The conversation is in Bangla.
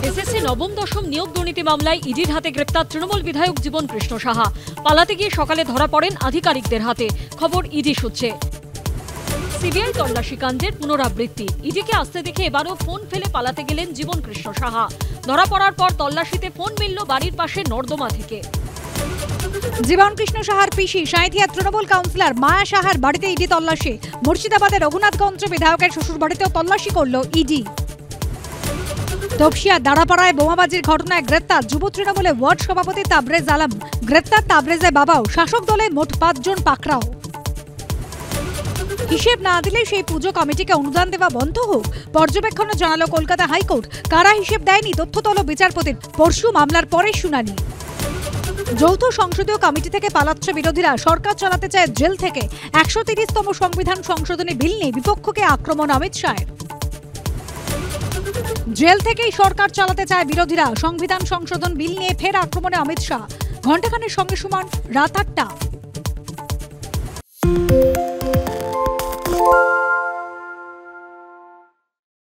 এসএসসি নবম দশম নিয়োগ দুর্নীতি মামলায় ইডির হাতে গ্রেপ্তার তৃণমূল বিধায়ক জীবন কৃষ্ণ সাহা। পালাতে গিয়ে সকালে ধরা পড়েন আধিকারিকদের হাতে, খবর ইডি সূত্রে। সিবিআই তল্লাশি কাণ্ডের পুনরাবৃত্তি, ইডিকে আসতে দেখে এবারও ফোন ফেলে পালাতে গেলেন জীবন কৃষ্ণ সাহা। ধরা পড়ার পর তল্লাশিতে ফোন মিলল বাড়ির পাশে নর্দমা থেকে। জীবন কৃষ্ণ সাহার পিসি সাঁইথিয়া তৃণমূল কাউন্সিলর মায়া সাহার বাড়িতে ইডি তল্লাশি। মুর্শিদাবাদের রঘুনাথগঞ্জ বিধায়কের শ্বশুর বাড়িতেও তল্লাশি করল ইডি। তপসিয়া দাঁড়াপাড়ায় বোমাবাজির ঘটনায় গ্রেপ্তার যুব তৃণমূলের ওয়ার্ড সভাপতি তাবরেজ আলম। গ্রেপ্তার তাবরেজের বাবাও। শাসক দলে মোট 5 জন পাকড়াও। হিসেব না দিলে সেই পুজো কমিটিকে অনুদান দেওয়া বন্ধ হোক, পর্যবেক্ষণে জানালো কলকাতা হাইকোর্ট। কারা হিসেব দেয়নি তথ্য তলব বিচারপতির। পরশু মামলার পরে শুনানি। যৌথ সংসদীয় কমিটি থেকে পালাচ্ছে বিরোধীরা। সরকার চালাতে চায় জেল থেকে। 130তম সংবিধান সংশোধনী বিল নিয়ে বিপক্ষকে আক্রমণ অমিত শাহের। জেল থেকেই সরকার চালাতে চায় বিরোধীরা। সংবিধান সংশোধন বিল নিয়ে ফের আক্রমণে অমিত শাহ। ঘণ্টাখানেক সঙ্গে সমান রাত 8টা।